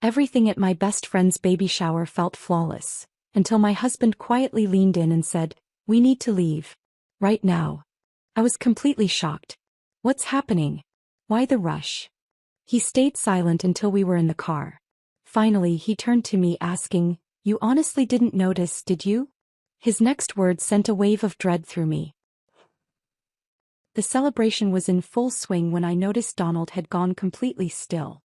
Everything at my best friend's baby shower felt flawless, until my husband quietly leaned in and said, "We need to leave. Right now." I was completely shocked. "What's happening? Why the rush?" He stayed silent until we were in the car. Finally, he turned to me asking, "You honestly didn't notice, did you?" His next words sent a wave of dread through me. The celebration was in full swing when I noticed Donald had gone completely still.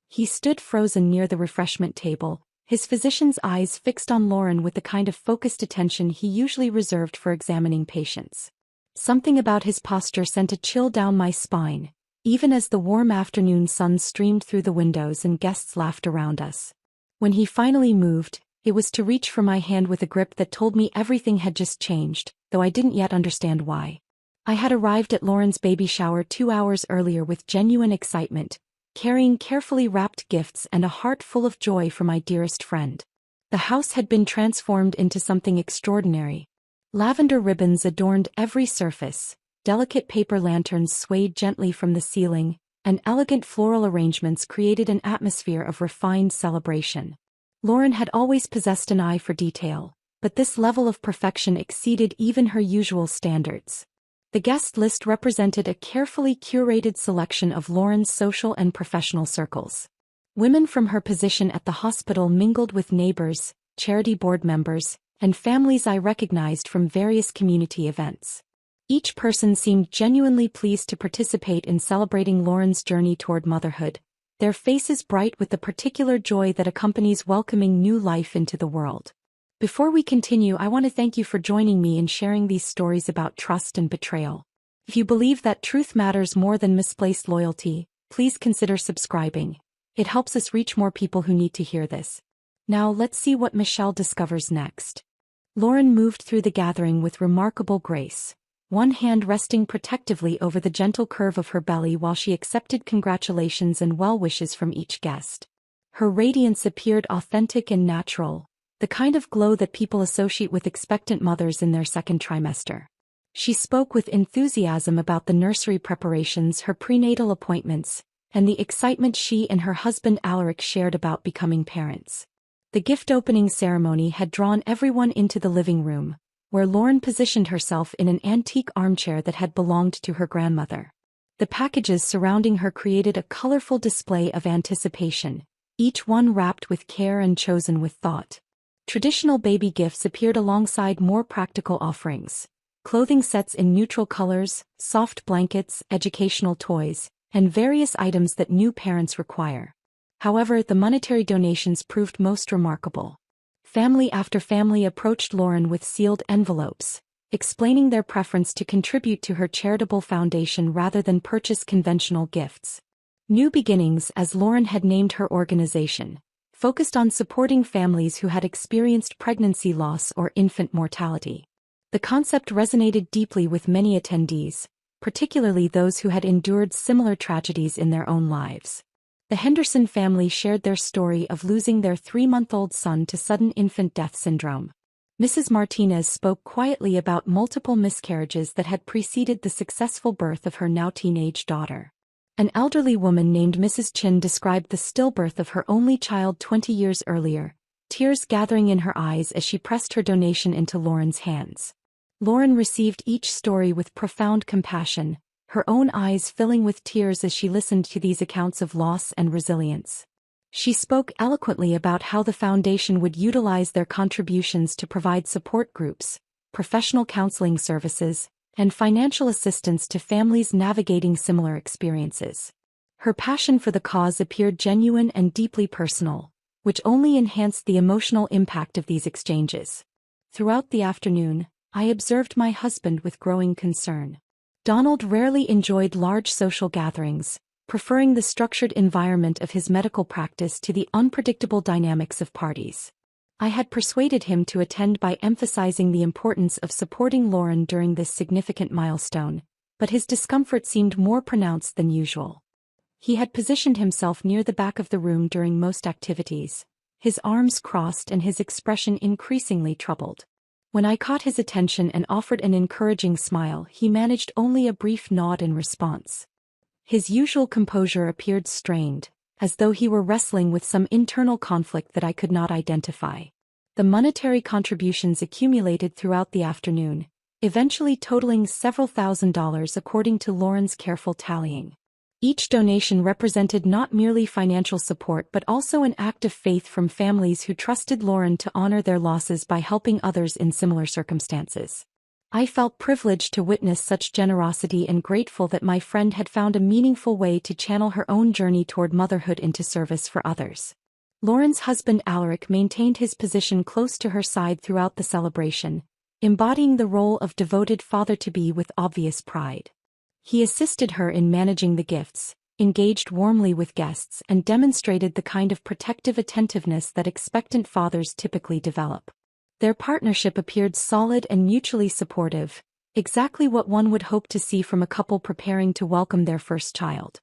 He stood frozen near the refreshment table, his physician's eyes fixed on Lauren with the kind of focused attention he usually reserved for examining patients. Something about his posture sent a chill down my spine, even as the warm afternoon sun streamed through the windows and guests laughed around us. When he finally moved, it was to reach for my hand with a grip that told me everything had just changed, though I didn't yet understand why. I had arrived at Lauren's baby shower 2 hours earlier with genuine excitement, carrying carefully wrapped gifts and a heart full of joy for my dearest friend. The house had been transformed into something extraordinary. Lavender ribbons adorned every surface, delicate paper lanterns swayed gently from the ceiling, and elegant floral arrangements created an atmosphere of refined celebration. Lauren had always possessed an eye for detail, but this level of perfection exceeded even her usual standards. The guest list represented a carefully curated selection of Lauren's social and professional circles. Women from her position at the hospital mingled with neighbors, charity board members, and families I recognized from various community events. Each person seemed genuinely pleased to participate in celebrating Lauren's journey toward motherhood, their faces bright with the particular joy that accompanies welcoming new life into the world. Before we continue, I want to thank you for joining me in sharing these stories about trust and betrayal. If you believe that truth matters more than misplaced loyalty, please consider subscribing. It helps us reach more people who need to hear this. Now let's see what Michelle discovers next. Lauren moved through the gathering with remarkable grace, one hand resting protectively over the gentle curve of her belly while she accepted congratulations and well wishes from each guest. Her radiance appeared authentic and natural, the kind of glow that people associate with expectant mothers in their second trimester. She spoke with enthusiasm about the nursery preparations, her prenatal appointments, and the excitement she and her husband Alaric shared about becoming parents. The gift-opening ceremony had drawn everyone into the living room, where Lauren positioned herself in an antique armchair that had belonged to her grandmother. The packages surrounding her created a colorful display of anticipation, each one wrapped with care and chosen with thought. Traditional baby gifts appeared alongside more practical offerings: clothing sets in neutral colors, soft blankets, educational toys, and various items that new parents require. However, the monetary donations proved most remarkable. Family after family approached Lauren with sealed envelopes, explaining their preference to contribute to her charitable foundation rather than purchase conventional gifts. New Beginnings, as Lauren had named her organization, focused on supporting families who had experienced pregnancy loss or infant mortality. The concept resonated deeply with many attendees, particularly those who had endured similar tragedies in their own lives. The Henderson family shared their story of losing their 3-month-old son to sudden infant death syndrome. Mrs. Martinez spoke quietly about multiple miscarriages that had preceded the successful birth of her now teenage daughter. An elderly woman named Mrs. Chin described the stillbirth of her only child 20 years earlier, tears gathering in her eyes as she pressed her donation into Lauren's hands. Lauren received each story with profound compassion, her own eyes filling with tears as she listened to these accounts of loss and resilience. She spoke eloquently about how the foundation would utilize their contributions to provide support groups, professional counseling services, and financial assistance to families navigating similar experiences. Her passion for the cause appeared genuine and deeply personal, which only enhanced the emotional impact of these exchanges. Throughout the afternoon, I observed my husband with growing concern. Donald rarely enjoyed large social gatherings, preferring the structured environment of his medical practice to the unpredictable dynamics of parties. I had persuaded him to attend by emphasizing the importance of supporting Lauren during this significant milestone, but his discomfort seemed more pronounced than usual. He had positioned himself near the back of the room during most activities, his arms crossed and his expression increasingly troubled. When I caught his attention and offered an encouraging smile, he managed only a brief nod in response. His usual composure appeared strained, as though he were wrestling with some internal conflict that I could not identify. The monetary contributions accumulated throughout the afternoon, eventually totaling several $1,000s according to Lauren's careful tallying. Each donation represented not merely financial support but also an act of faith from families who trusted Lauren to honor their losses by helping others in similar circumstances. I felt privileged to witness such generosity and grateful that my friend had found a meaningful way to channel her own journey toward motherhood into service for others. Lauren's husband Alaric maintained his position close to her side throughout the celebration, embodying the role of devoted father-to-be with obvious pride. He assisted her in managing the gifts, engaged warmly with guests, and demonstrated the kind of protective attentiveness that expectant fathers typically develop. Their partnership appeared solid and mutually supportive, exactly what one would hope to see from a couple preparing to welcome their first child.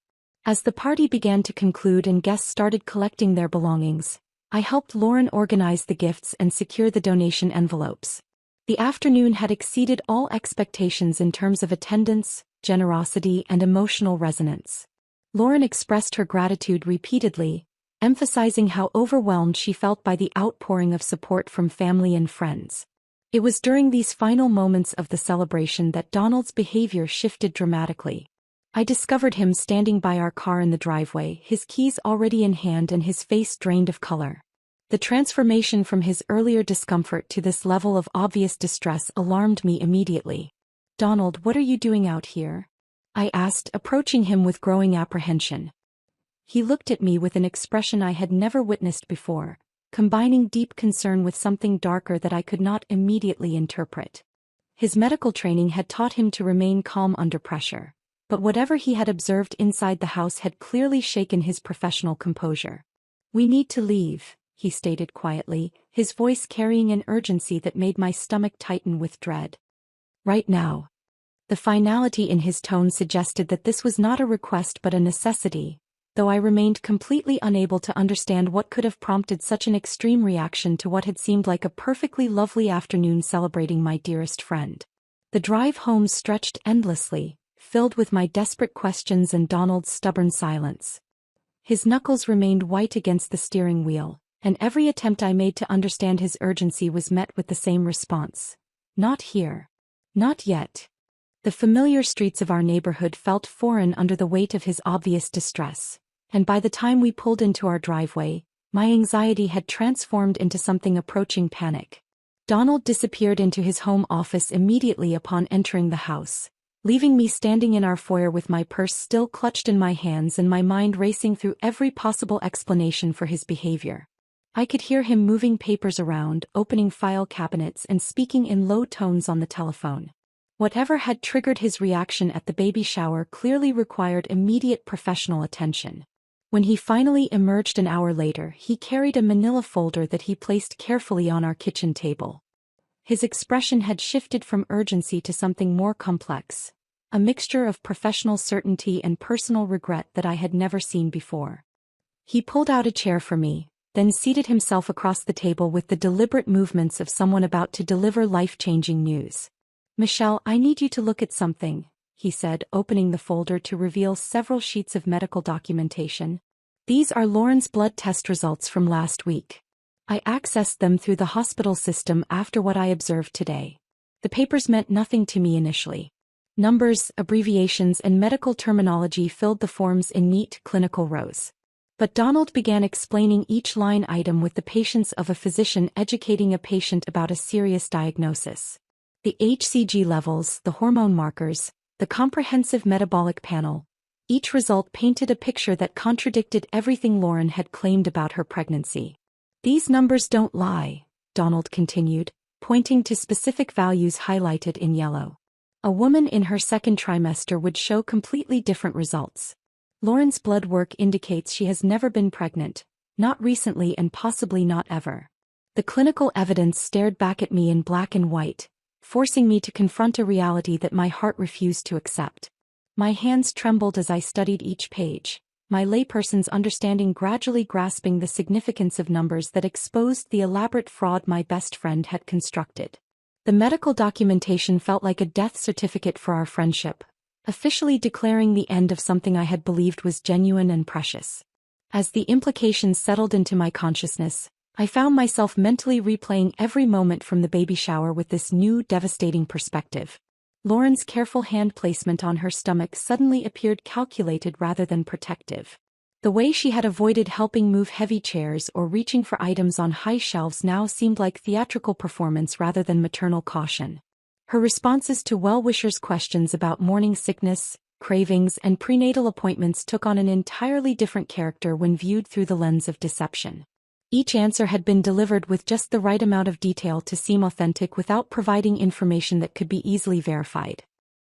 As the party began to conclude and guests started collecting their belongings, I helped Lauren organize the gifts and secure the donation envelopes. The afternoon had exceeded all expectations in terms of attendance, generosity, and emotional resonance. Lauren expressed her gratitude repeatedly, emphasizing how overwhelmed she felt by the outpouring of support from family and friends. It was during these final moments of the celebration that Donald's behavior shifted dramatically. I discovered him standing by our car in the driveway, his keys already in hand and his face drained of color. The transformation from his earlier discomfort to this level of obvious distress alarmed me immediately. "Donald, what are you doing out here?" I asked, approaching him with growing apprehension. He looked at me with an expression I had never witnessed before, combining deep concern with something darker that I could not immediately interpret. His medical training had taught him to remain calm under pressure, but whatever he had observed inside the house had clearly shaken his professional composure. "We need to leave," he stated quietly, his voice carrying an urgency that made my stomach tighten with dread. "Right now." The finality in his tone suggested that this was not a request but a necessity, though I remained completely unable to understand what could have prompted such an extreme reaction to what had seemed like a perfectly lovely afternoon celebrating my dearest friend. The drive home stretched endlessly, filled with my desperate questions and Donald's stubborn silence. His knuckles remained white against the steering wheel, and every attempt I made to understand his urgency was met with the same response. "Not here. Not yet." The familiar streets of our neighborhood felt foreign under the weight of his obvious distress, and by the time we pulled into our driveway, my anxiety had transformed into something approaching panic. Donald disappeared into his home office immediately upon entering the house, leaving me standing in our foyer with my purse still clutched in my hands and my mind racing through every possible explanation for his behavior. I could hear him moving papers around, opening file cabinets and speaking in low tones on the telephone. Whatever had triggered his reaction at the baby shower clearly required immediate professional attention. When he finally emerged an hour later, he carried a manila folder that he placed carefully on our kitchen table. His expression had shifted from urgency to something more complex, a mixture of professional certainty and personal regret that I had never seen before. He pulled out a chair for me, then seated himself across the table with the deliberate movements of someone about to deliver life-changing news. "Michelle, I need you to look at something," he said, opening the folder to reveal several sheets of medical documentation. "These are Lauren's blood test results from last week. I accessed them through the hospital system after what I observed today." The papers meant nothing to me initially. Numbers, abbreviations, and medical terminology filled the forms in neat, clinical rows. But Donald began explaining each line item with the patience of a physician educating a patient about a serious diagnosis. The HCG levels, the hormone markers, the comprehensive metabolic panel. Each result painted a picture that contradicted everything Lauren had claimed about her pregnancy. "These numbers don't lie," Donald continued, pointing to specific values highlighted in yellow. "A woman in her second trimester would show completely different results. Lauren's blood work indicates she has never been pregnant, not recently and possibly not ever." The clinical evidence stared back at me in black and white, forcing me to confront a reality that my heart refused to accept. My hands trembled as I studied each page, my layperson's understanding gradually grasping the significance of numbers that exposed the elaborate fraud my best friend had constructed. The medical documentation felt like a death certificate for our friendship, officially declaring the end of something I had believed was genuine and precious. As the implications settled into my consciousness, I found myself mentally replaying every moment from the baby shower with this new, devastating perspective. Lauren's careful hand placement on her stomach suddenly appeared calculated rather than protective. The way she had avoided helping move heavy chairs or reaching for items on high shelves now seemed like theatrical performance rather than maternal caution. Her responses to well-wishers' questions about morning sickness, cravings, and prenatal appointments took on an entirely different character when viewed through the lens of deception. Each answer had been delivered with just the right amount of detail to seem authentic without providing information that could be easily verified.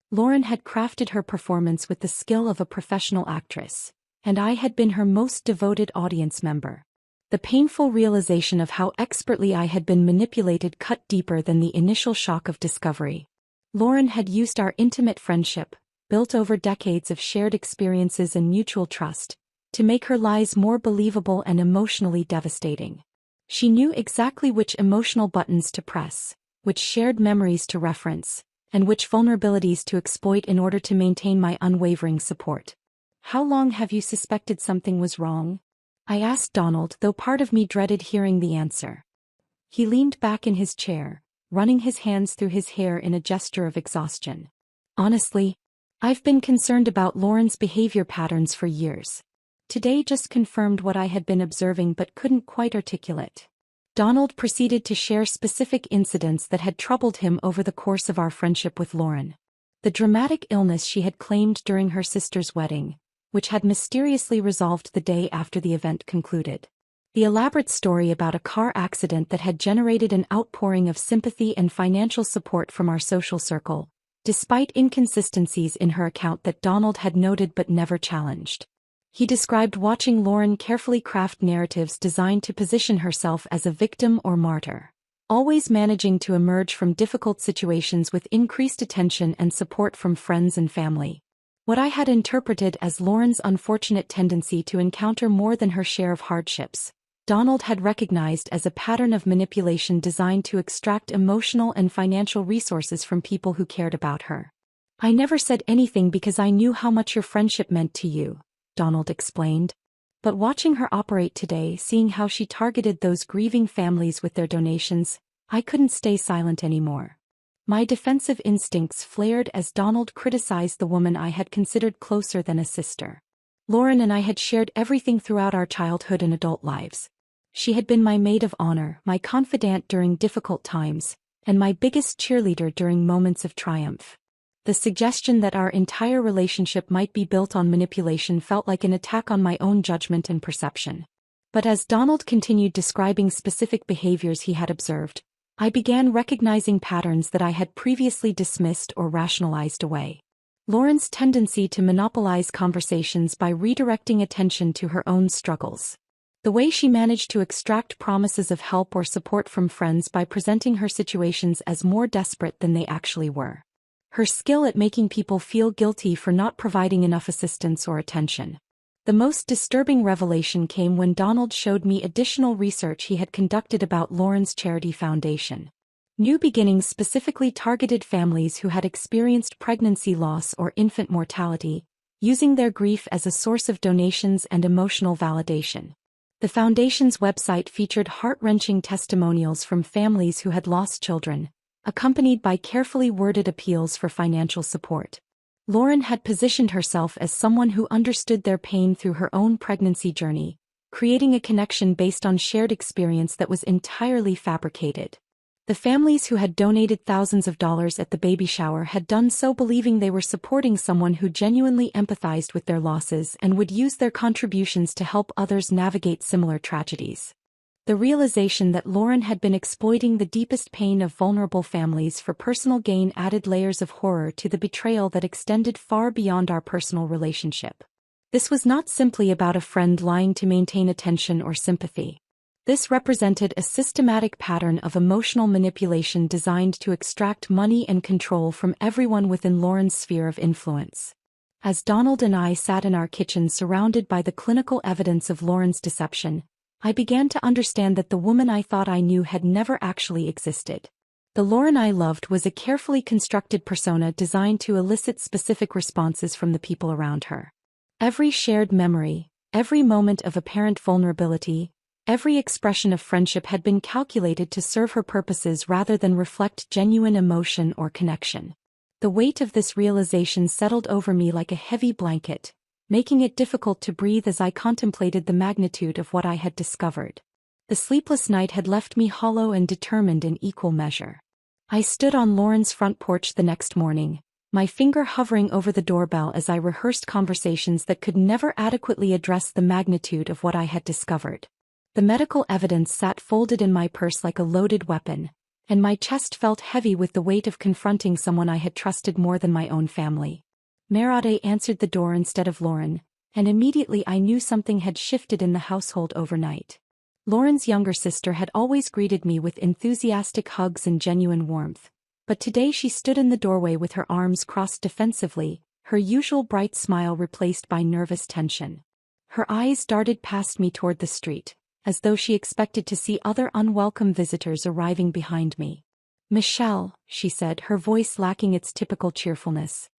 Lauren had crafted her performance with the skill of a professional actress, and I had been her most devoted audience member. The painful realization of how expertly I had been manipulated cut deeper than the initial shock of discovery. Lauren had used our intimate friendship, built over decades of shared experiences and mutual trust, to make her lies more believable and emotionally devastating. She knew exactly which emotional buttons to press, which shared memories to reference, and which vulnerabilities to exploit in order to maintain my unwavering support. "How long have you suspected something was wrong?" I asked Donald, though part of me dreaded hearing the answer. He leaned back in his chair, running his hands through his hair in a gesture of exhaustion. "Honestly, I've been concerned about Lauren's behavior patterns for years. Today just confirmed what I had been observing but couldn't quite articulate." Donald proceeded to share specific incidents that had troubled him over the course of our friendship with Lauren. The dramatic illness she had claimed during her sister's wedding, which had mysteriously resolved the day after the event concluded. The elaborate story about a car accident that had generated an outpouring of sympathy and financial support from our social circle, despite inconsistencies in her account that Donald had noted but never challenged. He described watching Lauren carefully craft narratives designed to position herself as a victim or martyr, always managing to emerge from difficult situations with increased attention and support from friends and family. What I had interpreted as Lauren's unfortunate tendency to encounter more than her share of hardships, Donald had recognized as a pattern of manipulation designed to extract emotional and financial resources from people who cared about her. "I never said anything because I knew how much your friendship meant to you," Donald explained. "But watching her operate today, seeing how she targeted those grieving families with their donations, I couldn't stay silent anymore." My defensive instincts flared as Donald criticized the woman I had considered closer than a sister. Lauren and I had shared everything throughout our childhood and adult lives. She had been my maid of honor, my confidant during difficult times, and my biggest cheerleader during moments of triumph. The suggestion that our entire relationship might be built on manipulation felt like an attack on my own judgment and perception. But as Donald continued describing specific behaviors he had observed, I began recognizing patterns that I had previously dismissed or rationalized away. Lauren's tendency to monopolize conversations by redirecting attention to her own struggles. The way she managed to extract promises of help or support from friends by presenting her situations as more desperate than they actually were. Her skill at making people feel guilty for not providing enough assistance or attention. The most disturbing revelation came when Donald showed me additional research he had conducted about Lauren's charity foundation. New Beginnings specifically targeted families who had experienced pregnancy loss or infant mortality, using their grief as a source of donations and emotional validation. The foundation's website featured heart-wrenching testimonials from families who had lost children, accompanied by carefully worded appeals for financial support. Lauren had positioned herself as someone who understood their pain through her own pregnancy journey, creating a connection based on shared experience that was entirely fabricated. The families who had donated thousands of dollars at the baby shower had done so believing they were supporting someone who genuinely empathized with their losses and would use their contributions to help others navigate similar tragedies. The realization that Lauren had been exploiting the deepest pain of vulnerable families for personal gain added layers of horror to the betrayal that extended far beyond our personal relationship. This was not simply about a friend lying to maintain attention or sympathy. This represented a systematic pattern of emotional manipulation designed to extract money and control from everyone within Lauren's sphere of influence. As Donald and I sat in our kitchen surrounded by the clinical evidence of Lauren's deception, I began to understand that the woman I thought I knew had never actually existed. The Lauren I loved was a carefully constructed persona designed to elicit specific responses from the people around her. Every shared memory, Every moment of apparent vulnerability, every expression of friendship had been calculated to serve her purposes rather than reflect genuine emotion or connection. The weight of this realization settled over me like a heavy blanket, making it difficult to breathe as I contemplated the magnitude of what I had discovered. The sleepless night had left me hollow and determined in equal measure. I stood on Lauren's front porch the next morning, my finger hovering over the doorbell as I rehearsed conversations that could never adequately address the magnitude of what I had discovered. The medical evidence sat folded in my purse like a loaded weapon, and my chest felt heavy with the weight of confronting someone I had trusted more than my own family. Merade answered the door instead of Lauren, and immediately I knew something had shifted in the household overnight. Lauren's younger sister had always greeted me with enthusiastic hugs and genuine warmth, but today she stood in the doorway with her arms crossed defensively, her usual bright smile replaced by nervous tension. Her eyes darted past me toward the street, as though she expected to see other unwelcome visitors arriving behind me. "Michelle," she said, her voice lacking its typical cheerfulness.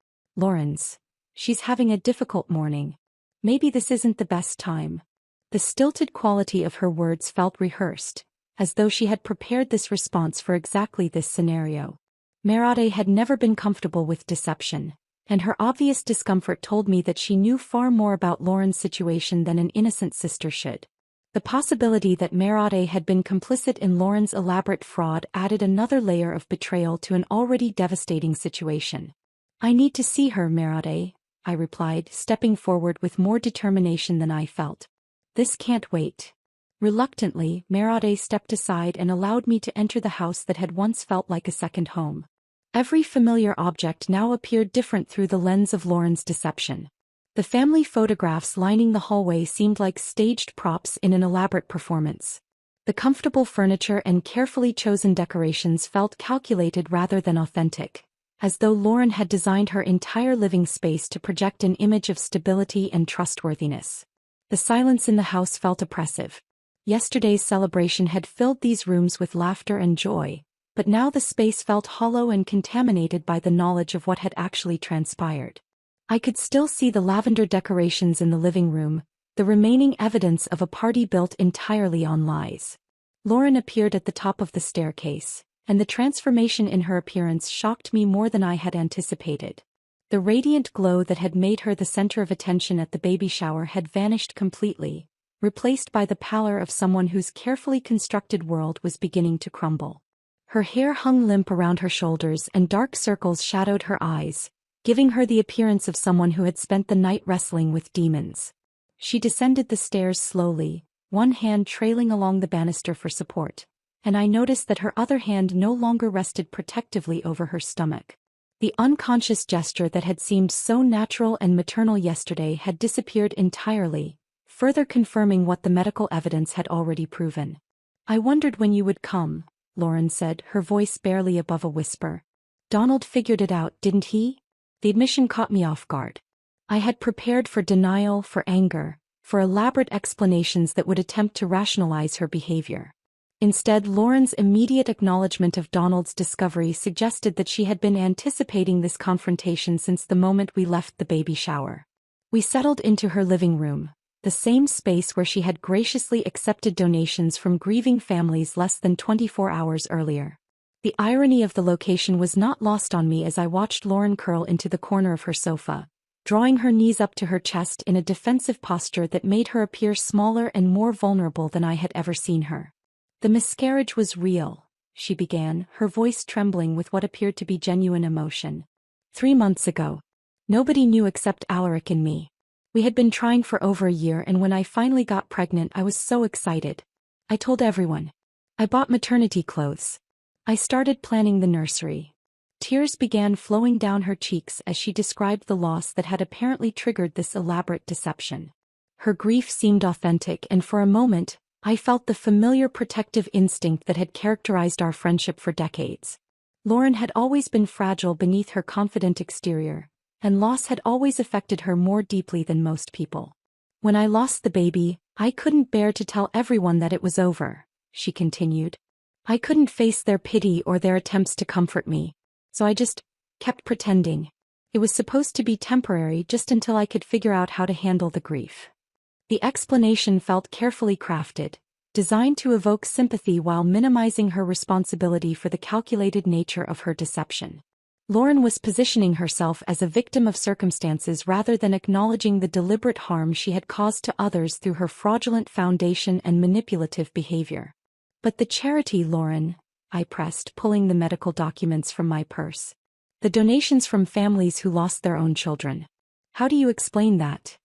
She's having a difficult morning. Maybe this isn't the best time." The stilted quality of her words felt rehearsed, as though she had prepared this response for exactly this scenario. Merade had never been comfortable with deception, and her obvious discomfort told me that she knew far more about Lauren's situation than an innocent sister should. The possibility that Merade had been complicit in Lauren's elaborate fraud added another layer of betrayal to an already devastating situation. "I need to see her, Merade," I replied, stepping forward with more determination than I felt. "This can't wait." Reluctantly, Merade stepped aside and allowed me to enter the house that had once felt like a second home. Every familiar object now appeared different through the lens of Lauren's deception. The family photographs lining the hallway seemed like staged props in an elaborate performance. The comfortable furniture and carefully chosen decorations felt calculated rather than authentic, as though Lauren had designed her entire living space to project an image of stability and trustworthiness. The silence in the house felt oppressive. Yesterday's celebration had filled these rooms with laughter and joy, but now the space felt hollow and contaminated by the knowledge of what had actually transpired. I could still see the lavender decorations in the living room, the remaining evidence of a party built entirely on lies. Lauren appeared at the top of the staircase, and the transformation in her appearance shocked me more than I had anticipated. The radiant glow that had made her the center of attention at the baby shower had vanished completely, replaced by the pallor of someone whose carefully constructed world was beginning to crumble. Her hair hung limp around her shoulders and dark circles shadowed her eyes, giving her the appearance of someone who had spent the night wrestling with demons. She descended the stairs slowly, one hand trailing along the banister for support, and I noticed that her other hand no longer rested protectively over her stomach. The unconscious gesture that had seemed so natural and maternal yesterday had disappeared entirely, further confirming what the medical evidence had already proven. "I wondered when you would come," Lauren said, her voice barely above a whisper. "Donald figured it out, didn't he?" The admission caught me off guard. I had prepared for denial, for anger, for elaborate explanations that would attempt to rationalize her behavior. Instead, Lauren's immediate acknowledgement of Donald's discovery suggested that she had been anticipating this confrontation since the moment we left the baby shower. We settled into her living room, the same space where she had graciously accepted donations from grieving families less than 24 hours earlier. The irony of the location was not lost on me as I watched Lauren curl into the corner of her sofa, drawing her knees up to her chest in a defensive posture that made her appear smaller and more vulnerable than I had ever seen her. "The miscarriage was real," she began, her voice trembling with what appeared to be genuine emotion. 3 months ago. Nobody knew except Alaric and me. We had been trying for over a year, and when I finally got pregnant I was so excited. I told everyone. I bought maternity clothes. I started planning the nursery." Tears began flowing down her cheeks as she described the loss that had apparently triggered this elaborate deception. Her grief seemed authentic, and for a moment, I felt the familiar protective instinct that had characterized our friendship for decades. Lauren had always been fragile beneath her confident exterior, and loss had always affected her more deeply than most people. "When I lost the baby, I couldn't bear to tell everyone that it was over," she continued. "I couldn't face their pity or their attempts to comfort me, so I just kept pretending. It was supposed to be temporary, just until I could figure out how to handle the grief." The explanation felt carefully crafted, designed to evoke sympathy while minimizing her responsibility for the calculated nature of her deception. Lauren was positioning herself as a victim of circumstances rather than acknowledging the deliberate harm she had caused to others through her fraudulent foundation and manipulative behavior. But the charity, Lauren, I pressed, pulling the medical documents from my purse. The donations from families who lost their own children. How do you explain that?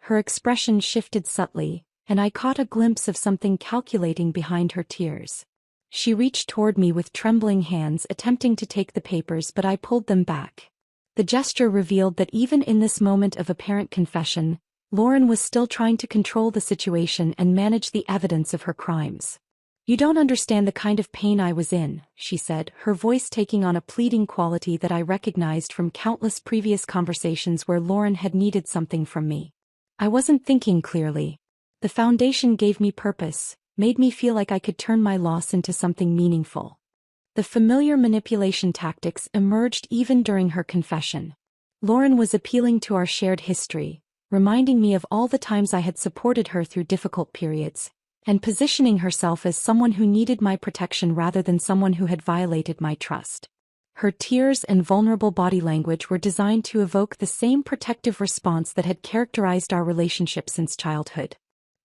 Her expression shifted subtly, and I caught a glimpse of something calculating behind her tears. She reached toward me with trembling hands, attempting to take the papers, but I pulled them back. The gesture revealed that even in this moment of apparent confession, Lauren was still trying to control the situation and manage the evidence of her crimes. You don't understand the kind of pain I was in, she said, her voice taking on a pleading quality that I recognized from countless previous conversations where Lauren had needed something from me. I wasn't thinking clearly. The foundation gave me purpose, made me feel like I could turn my loss into something meaningful. The familiar manipulation tactics emerged even during her confession. Lauren was appealing to our shared history, reminding me of all the times I had supported her through difficult periods, and positioning herself as someone who needed my protection rather than someone who had violated my trust. Her tears and vulnerable body language were designed to evoke the same protective response that had characterized our relationship since childhood.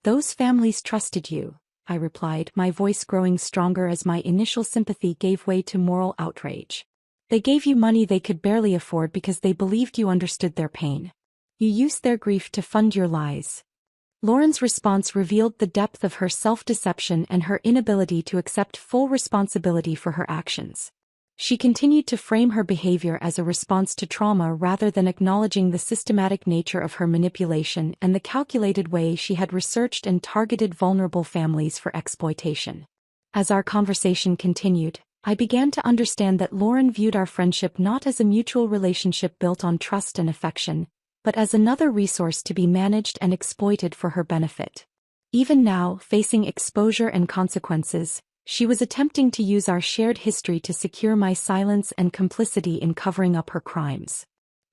Those families trusted you, I replied, my voice growing stronger as my initial sympathy gave way to moral outrage. They gave you money they could barely afford because they believed you understood their pain. You used their grief to fund your lies. Lauren's response revealed the depth of her self-deception and her inability to accept full responsibility for her actions. She continued to frame her behavior as a response to trauma rather than acknowledging the systematic nature of her manipulation and the calculated way she had researched and targeted vulnerable families for exploitation. As our conversation continued, I began to understand that Lauren viewed our friendship not as a mutual relationship built on trust and affection, but as another resource to be managed and exploited for her benefit. Even now, facing exposure and consequences, she was attempting to use our shared history to secure my silence and complicity in covering up her crimes.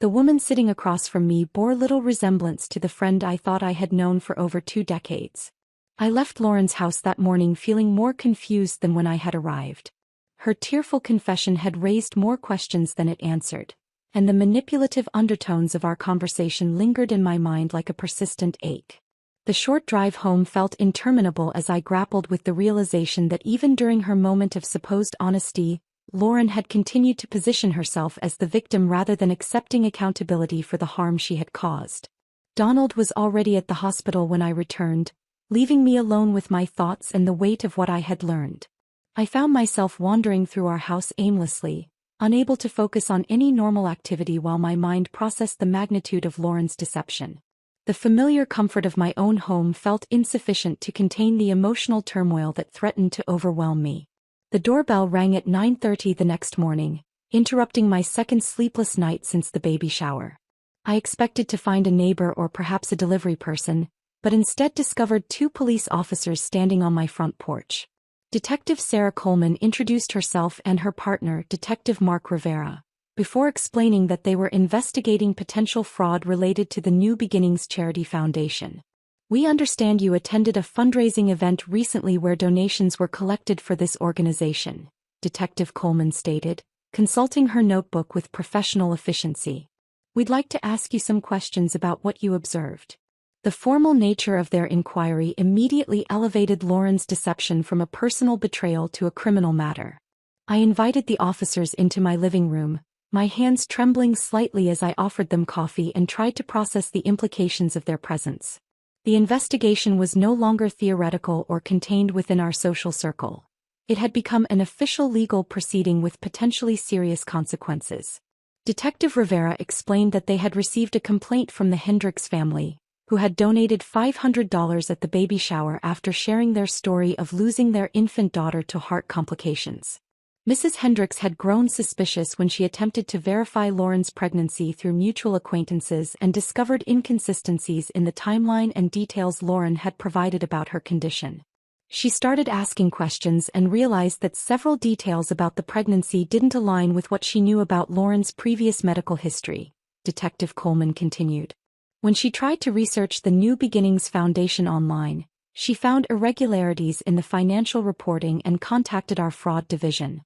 The woman sitting across from me bore little resemblance to the friend I thought I had known for over 2 decades. I left Lauren's house that morning feeling more confused than when I had arrived. Her tearful confession had raised more questions than it answered, and the manipulative undertones of our conversation lingered in my mind like a persistent ache. The short drive home felt interminable as I grappled with the realization that even during her moment of supposed honesty, Lauren had continued to position herself as the victim rather than accepting accountability for the harm she had caused. Donald was already at the hospital when I returned, leaving me alone with my thoughts and the weight of what I had learned. I found myself wandering through our house aimlessly, unable to focus on any normal activity while my mind processed the magnitude of Lauren's deception. The familiar comfort of my own home felt insufficient to contain the emotional turmoil that threatened to overwhelm me. The doorbell rang at 9:30 the next morning, interrupting my second sleepless night since the baby shower. I expected to find a neighbor or perhaps a delivery person, but instead discovered 2 police officers standing on my front porch. Detective Sarah Coleman introduced herself and her partner, Detective Mark Rivera, before explaining that they were investigating potential fraud related to the New Beginnings Charity Foundation. We understand you attended a fundraising event recently where donations were collected for this organization, Detective Coleman stated, consulting her notebook with professional efficiency. We'd like to ask you some questions about what you observed. The formal nature of their inquiry immediately elevated Lauren's deception from a personal betrayal to a criminal matter. I invited the officers into my living room, my hands trembling slightly as I offered them coffee and tried to process the implications of their presence. The investigation was no longer theoretical or contained within our social circle. It had become an official legal proceeding with potentially serious consequences. Detective Rivera explained that they had received a complaint from the Hendricks family, who had donated $500 at the baby shower after sharing their story of losing their infant daughter to heart complications. Mrs. Hendricks had grown suspicious when she attempted to verify Lauren's pregnancy through mutual acquaintances and discovered inconsistencies in the timeline and details Lauren had provided about her condition. She started asking questions and realized that several details about the pregnancy didn't align with what she knew about Lauren's previous medical history, Detective Coleman continued. When she tried to research the New Beginnings Foundation online, she found irregularities in the financial reporting and contacted our fraud division.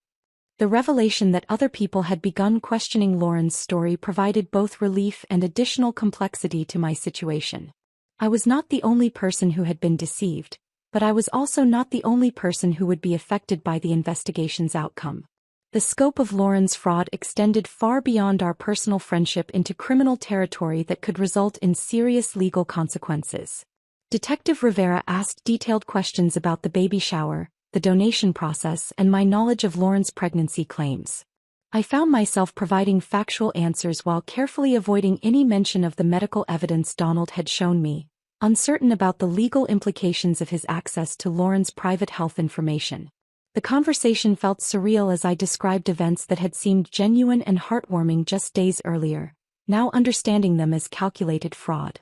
The revelation that other people had begun questioning Lauren's story provided both relief and additional complexity to my situation. I was not the only person who had been deceived, but I was also not the only person who would be affected by the investigation's outcome. The scope of Lauren's fraud extended far beyond our personal friendship into criminal territory that could result in serious legal consequences. Detective Rivera asked detailed questions about the baby shower, the donation process, and my knowledge of Lauren's pregnancy claims. I found myself providing factual answers while carefully avoiding any mention of the medical evidence Donald had shown me, uncertain about the legal implications of his access to Lauren's private health information. The conversation felt surreal as I described events that had seemed genuine and heartwarming just days earlier, now understanding them as calculated fraud.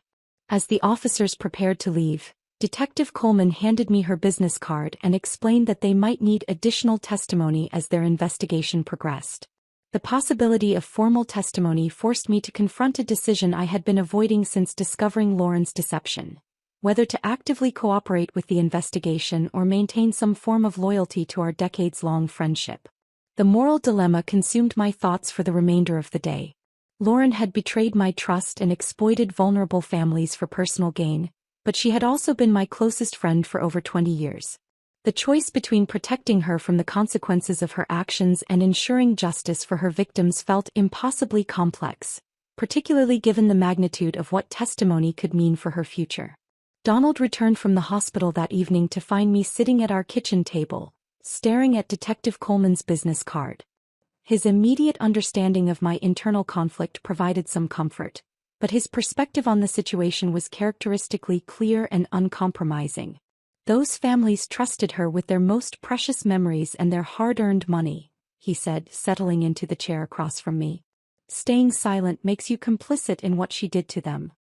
As the officers prepared to leave, Detective Coleman handed me her business card and explained that they might need additional testimony as their investigation progressed. The possibility of formal testimony forced me to confront a decision I had been avoiding since discovering Lauren's deception: whether to actively cooperate with the investigation or maintain some form of loyalty to our decades-long friendship. The moral dilemma consumed my thoughts for the remainder of the day. Lauren had betrayed my trust and exploited vulnerable families for personal gain, but she had also been my closest friend for over 20 years. The choice between protecting her from the consequences of her actions and ensuring justice for her victims felt impossibly complex, particularly given the magnitude of what testimony could mean for her future. Donald returned from the hospital that evening to find me sitting at our kitchen table, staring at Detective Coleman's business card. His immediate understanding of my internal conflict provided some comfort, but his perspective on the situation was characteristically clear and uncompromising. "Those families trusted her with their most precious memories and their hard-earned money," he said, settling into the chair across from me. "Staying silent makes you complicit in what she did to them."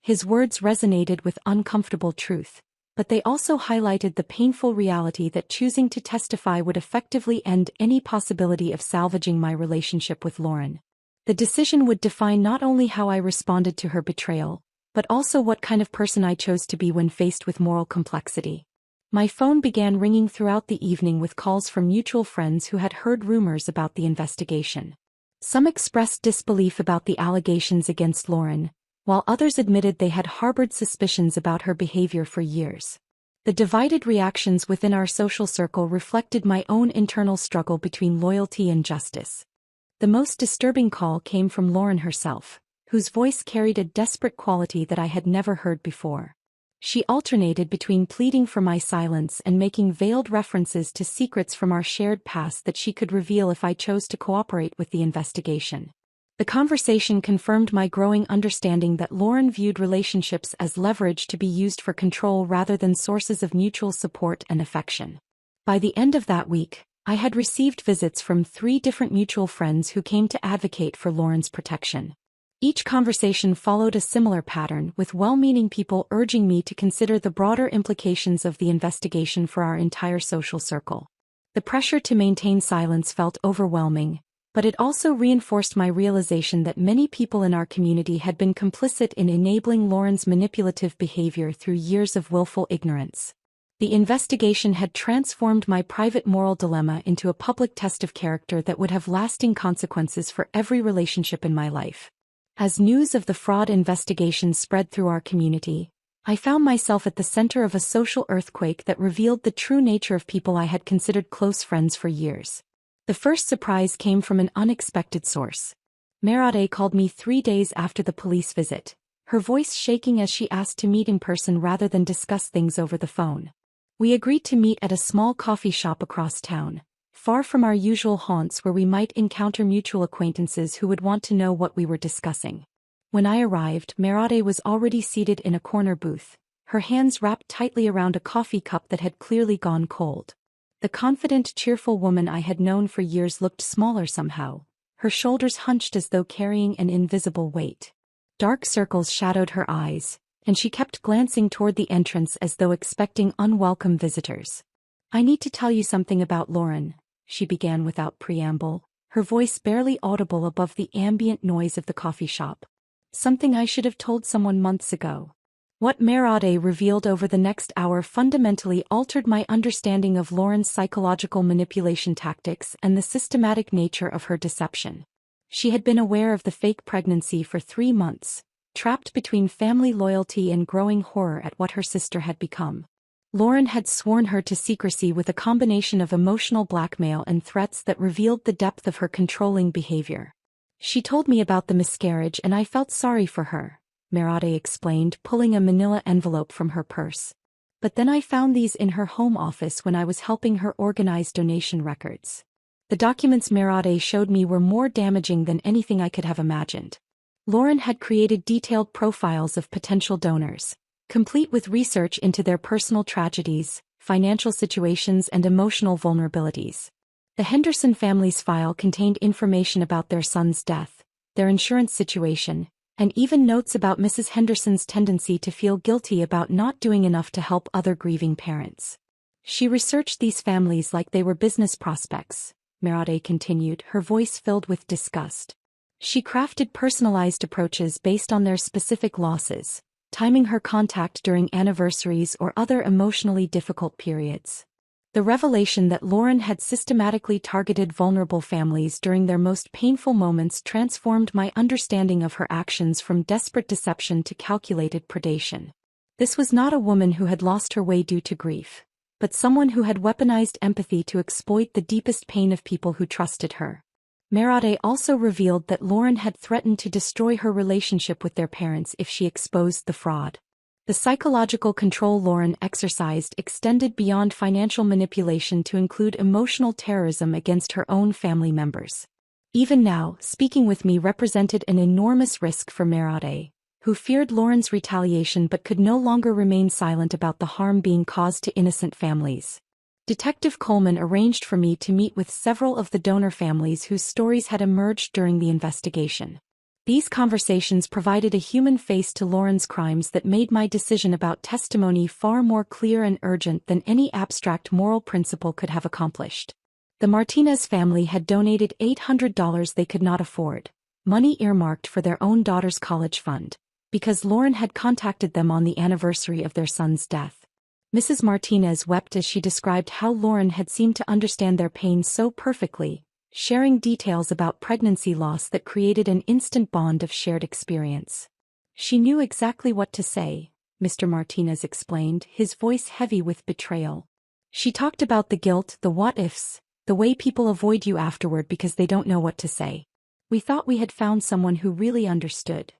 His words resonated with uncomfortable truth, but they also highlighted the painful reality that choosing to testify would effectively end any possibility of salvaging my relationship with Lauren. The decision would define not only how I responded to her betrayal, but also what kind of person I chose to be when faced with moral complexity. My phone began ringing throughout the evening with calls from mutual friends who had heard rumors about the investigation. Some expressed disbelief about the allegations against Lauren, while others admitted they had harbored suspicions about her behavior for years. The divided reactions within our social circle reflected my own internal struggle between loyalty and justice. The most disturbing call came from Lauren herself, whose voice carried a desperate quality that I had never heard before. She alternated between pleading for my silence and making veiled references to secrets from our shared past that she could reveal if I chose to cooperate with the investigation. The conversation confirmed my growing understanding that Lauren viewed relationships as leverage to be used for control rather than sources of mutual support and affection. By the end of that week, I had received visits from 3 different mutual friends who came to advocate for Lauren's protection. Each conversation followed a similar pattern, with well-meaning people urging me to consider the broader implications of the investigation for our entire social circle. The pressure to maintain silence felt overwhelming, but it also reinforced my realization that many people in our community had been complicit in enabling Lauren's manipulative behavior through years of willful ignorance. The investigation had transformed my private moral dilemma into a public test of character that would have lasting consequences for every relationship in my life. As news of the fraud investigation spread through our community, I found myself at the center of a social earthquake that revealed the true nature of people I had considered close friends for years. The first surprise came from an unexpected source. Merade called me 3 days after the police visit, her voice shaking as she asked to meet in person rather than discuss things over the phone. We agreed to meet at a small coffee shop across town, far from our usual haunts where we might encounter mutual acquaintances who would want to know what we were discussing. When I arrived, Merade was already seated in a corner booth, her hands wrapped tightly around a coffee cup that had clearly gone cold. The confident, cheerful woman I had known for years looked smaller somehow, her shoulders hunched as though carrying an invisible weight. Dark circles shadowed her eyes, and she kept glancing toward the entrance as though expecting unwelcome visitors. "I need to tell you something about Lauren," she began without preamble, her voice barely audible above the ambient noise of the coffee shop. something I should have told someone months ago. What Merade revealed over the next hour fundamentally altered my understanding of Lauren's psychological manipulation tactics and the systematic nature of her deception. She had been aware of the fake pregnancy for 3 months, trapped between family loyalty and growing horror at what her sister had become. Lauren had sworn her to secrecy with a combination of emotional blackmail and threats that revealed the depth of her controlling behavior. She told me about the miscarriage and I felt sorry for her, Merade explained, pulling a manila envelope from her purse. But then I found these in her home office when I was helping her organize donation records. The documents Merade showed me were more damaging than anything I could have imagined. Lauren had created detailed profiles of potential donors, complete with research into their personal tragedies, financial situations and emotional vulnerabilities. The Henderson family's file contained information about their son's death, their insurance situation, and even notes about Mrs. Henderson's tendency to feel guilty about not doing enough to help other grieving parents. She researched these families like they were business prospects, Merade continued, her voice filled with disgust. She crafted personalized approaches based on their specific losses, timing her contact during anniversaries or other emotionally difficult periods. The revelation that Lauren had systematically targeted vulnerable families during their most painful moments transformed my understanding of her actions from desperate deception to calculated predation. This was not a woman who had lost her way due to grief, but someone who had weaponized empathy to exploit the deepest pain of people who trusted her. Merade also revealed that Lauren had threatened to destroy her relationship with their parents if she exposed the fraud. The psychological control Lauren exercised extended beyond financial manipulation to include emotional terrorism against her own family members. Even now, speaking with me represented an enormous risk for Merade, who feared Lauren's retaliation but could no longer remain silent about the harm being caused to innocent families. Detective Coleman arranged for me to meet with several of the donor families whose stories had emerged during the investigation. These conversations provided a human face to Lauren's crimes that made my decision about testimony far more clear and urgent than any abstract moral principle could have accomplished. The Martinez family had donated $800 they could not afford, money earmarked for their own daughter's college fund, because Lauren had contacted them on the anniversary of their son's death. Mrs. Martinez wept as she described how Lauren had seemed to understand their pain so perfectly, sharing details about pregnancy loss that created an instant bond of shared experience. She knew exactly what to say, Mr. Martinez explained, his voice heavy with betrayal. She talked about the guilt, the what-ifs, the way people avoid you afterward because they don't know what to say. We thought we had found someone who really understood.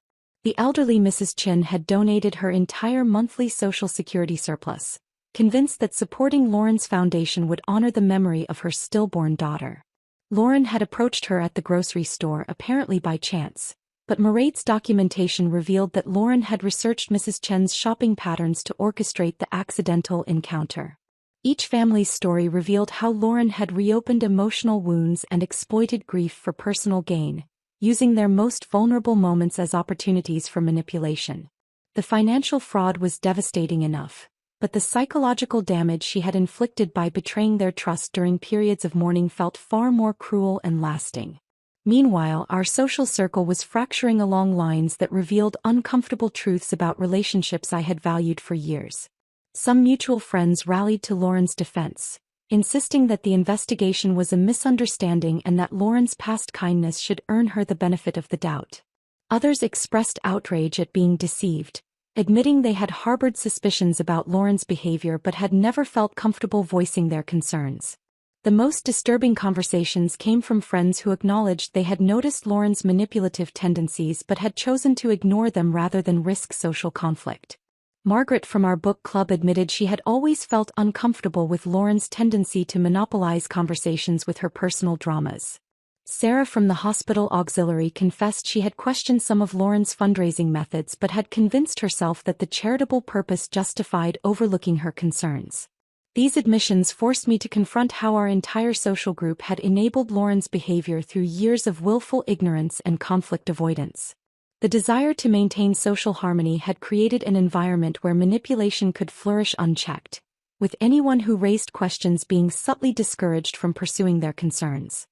The elderly Mrs. Chin had donated her entire monthly Social Security surplus, convinced that supporting Lauren's foundation would honor the memory of her stillborn daughter. Lauren had approached her at the grocery store apparently by chance, but Marade's documentation revealed that Lauren had researched Mrs. Chen's shopping patterns to orchestrate the accidental encounter. Each family's story revealed how Lauren had reopened emotional wounds and exploited grief for personal gain, using their most vulnerable moments as opportunities for manipulation. The financial fraud was devastating enough, but the psychological damage she had inflicted by betraying their trust during periods of mourning felt far more cruel and lasting. Meanwhile, our social circle was fracturing along lines that revealed uncomfortable truths about relationships I had valued for years. Some mutual friends rallied to Lauren's defense, insisting that the investigation was a misunderstanding and that Lauren's past kindness should earn her the benefit of the doubt. Others expressed outrage at being deceived, admitting they had harbored suspicions about Lauren's behavior but had never felt comfortable voicing their concerns. The most disturbing conversations came from friends who acknowledged they had noticed Lauren's manipulative tendencies but had chosen to ignore them rather than risk social conflict. Margaret from our book club admitted she had always felt uncomfortable with Lauren's tendency to monopolize conversations with her personal dramas. Sarah from the hospital auxiliary confessed she had questioned some of Lauren's fundraising methods but had convinced herself that the charitable purpose justified overlooking her concerns. These admissions forced me to confront how our entire social group had enabled Lauren's behavior through years of willful ignorance and conflict avoidance. The desire to maintain social harmony had created an environment where manipulation could flourish unchecked, with anyone who raised questions being subtly discouraged from pursuing their concerns.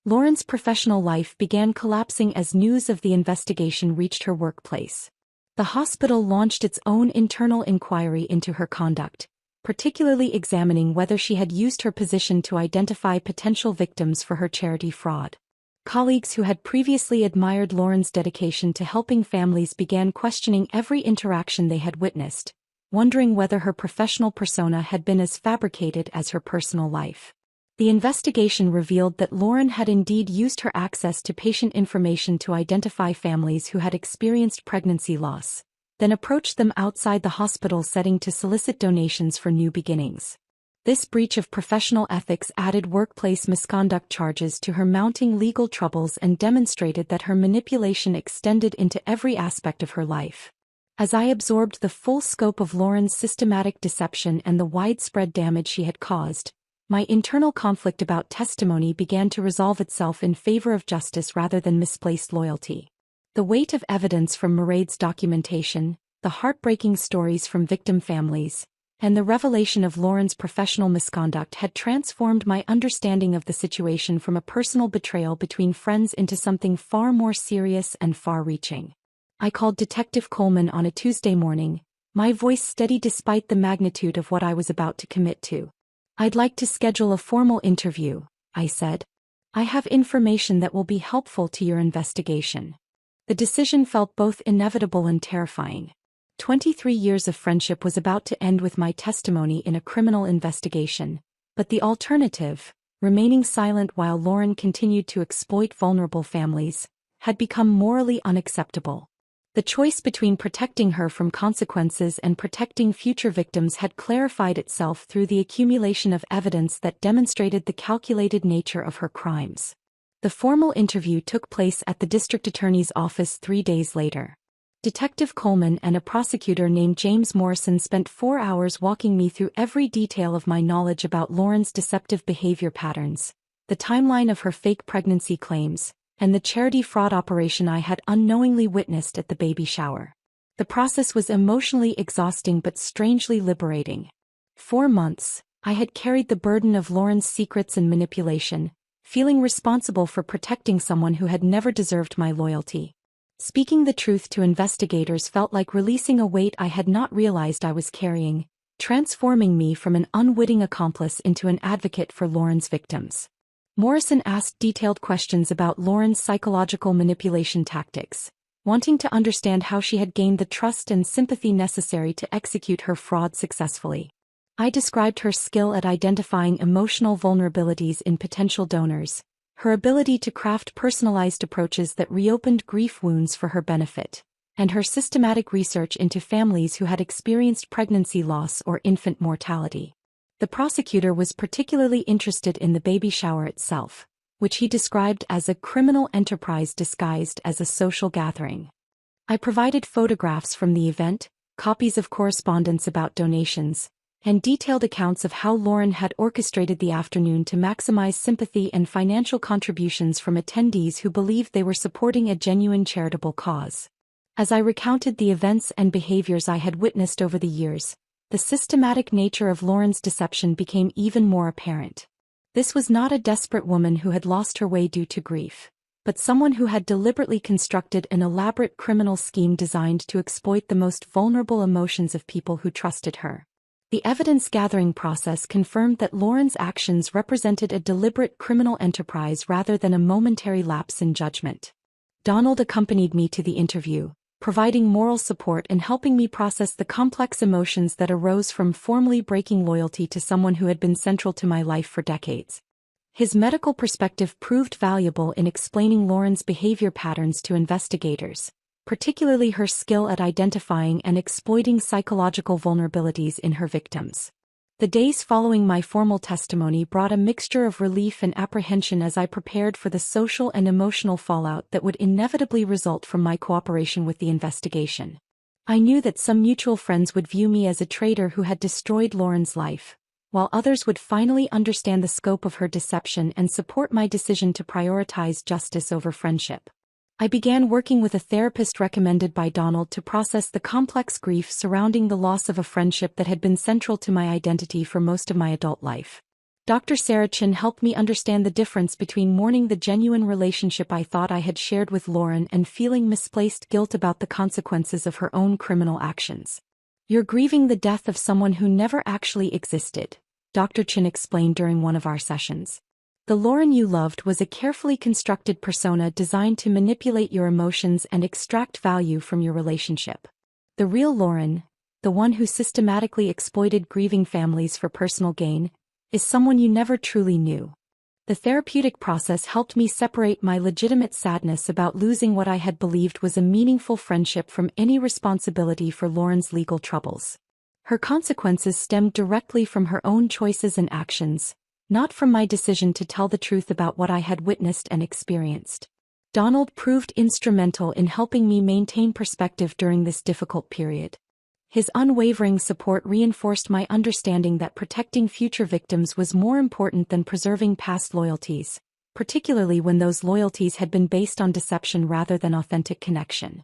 Lauren's professional life began collapsing as news of the investigation reached her workplace. The hospital launched its own internal inquiry into her conduct, particularly examining whether she had used her position to identify potential victims for her charity fraud. Colleagues who had previously admired Lauren's dedication to helping families began questioning every interaction they had witnessed, wondering whether her professional persona had been as fabricated as her personal life. The investigation revealed that Lauren had indeed used her access to patient information to identify families who had experienced pregnancy loss, then approached them outside the hospital setting to solicit donations for new beginnings. This breach of professional ethics added workplace misconduct charges to her mounting legal troubles and demonstrated that her manipulation extended into every aspect of her life. As I absorbed the full scope of Lauren's systematic deception and the widespread damage she had caused, my internal conflict about testimony began to resolve itself in favor of justice rather than misplaced loyalty. The weight of evidence from Mairead's documentation, the heartbreaking stories from victim families, and the revelation of Lauren's professional misconduct had transformed my understanding of the situation from a personal betrayal between friends into something far more serious and far-reaching. I called Detective Coleman on a Tuesday morning, my voice steady despite the magnitude of what I was about to commit to. "I'd like to schedule a formal interview," I said. "I have information that will be helpful to your investigation." The decision felt both inevitable and terrifying. 23 years of friendship was about to end with my testimony in a criminal investigation, but the alternative, remaining silent while Lauren continued to exploit vulnerable families, had become morally unacceptable. The choice between protecting her from consequences and protecting future victims had clarified itself through the accumulation of evidence that demonstrated the calculated nature of her crimes. The formal interview took place at the district attorney's office 3 days later. Detective Coleman and a prosecutor named James Morrison spent 4 hours walking me through every detail of my knowledge about Lauren's deceptive behavior patterns, the timeline of her fake pregnancy claims, and the charity fraud operation I had unknowingly witnessed at the baby shower. The process was emotionally exhausting but strangely liberating. 4 months, I had carried the burden of Lauren's secrets and manipulation, feeling responsible for protecting someone who had never deserved my loyalty. Speaking the truth to investigators felt like releasing a weight I had not realized I was carrying, transforming me from an unwitting accomplice into an advocate for Lauren's victims. Morrison asked detailed questions about Lauren's psychological manipulation tactics, wanting to understand how she had gained the trust and sympathy necessary to execute her fraud successfully. I described her skill at identifying emotional vulnerabilities in potential donors, her ability to craft personalized approaches that reopened grief wounds for her benefit, and her systematic research into families who had experienced pregnancy loss or infant mortality. The prosecutor was particularly interested in the baby shower itself, which he described as a criminal enterprise disguised as a social gathering. I provided photographs from the event, copies of correspondence about donations, and detailed accounts of how Lauren had orchestrated the afternoon to maximize sympathy and financial contributions from attendees who believed they were supporting a genuine charitable cause. As I recounted the events and behaviors I had witnessed over the years, the systematic nature of Lauren's deception became even more apparent. This was not a desperate woman who had lost her way due to grief, but someone who had deliberately constructed an elaborate criminal scheme designed to exploit the most vulnerable emotions of people who trusted her. The evidence-gathering process confirmed that Lauren's actions represented a deliberate criminal enterprise rather than a momentary lapse in judgment. Donald accompanied me to the interview, providing moral support and helping me process the complex emotions that arose from formally breaking loyalty to someone who had been central to my life for decades. His medical perspective proved valuable in explaining Lauren's behavior patterns to investigators, particularly her skill at identifying and exploiting psychological vulnerabilities in her victims. The days following my formal testimony brought a mixture of relief and apprehension as I prepared for the social and emotional fallout that would inevitably result from my cooperation with the investigation. I knew that some mutual friends would view me as a traitor who had destroyed Lauren's life, while others would finally understand the scope of her deception and support my decision to prioritize justice over friendship. I began working with a therapist recommended by Donald to process the complex grief surrounding the loss of a friendship that had been central to my identity for most of my adult life. Dr. Sarah Chin helped me understand the difference between mourning the genuine relationship I thought I had shared with Lauren and feeling misplaced guilt about the consequences of her own criminal actions. "You're grieving the death of someone who never actually existed," Dr. Chin explained during one of our sessions. "The Lauren you loved was a carefully constructed persona designed to manipulate your emotions and extract value from your relationship. The real Lauren, the one who systematically exploited grieving families for personal gain, is someone you never truly knew." The therapeutic process helped me separate my legitimate sadness about losing what I had believed was a meaningful friendship from any responsibility for Lauren's legal troubles. Her consequences stemmed directly from her own choices and actions, not from my decision to tell the truth about what I had witnessed and experienced. Donald proved instrumental in helping me maintain perspective during this difficult period. His unwavering support reinforced my understanding that protecting future victims was more important than preserving past loyalties, particularly when those loyalties had been based on deception rather than authentic connection.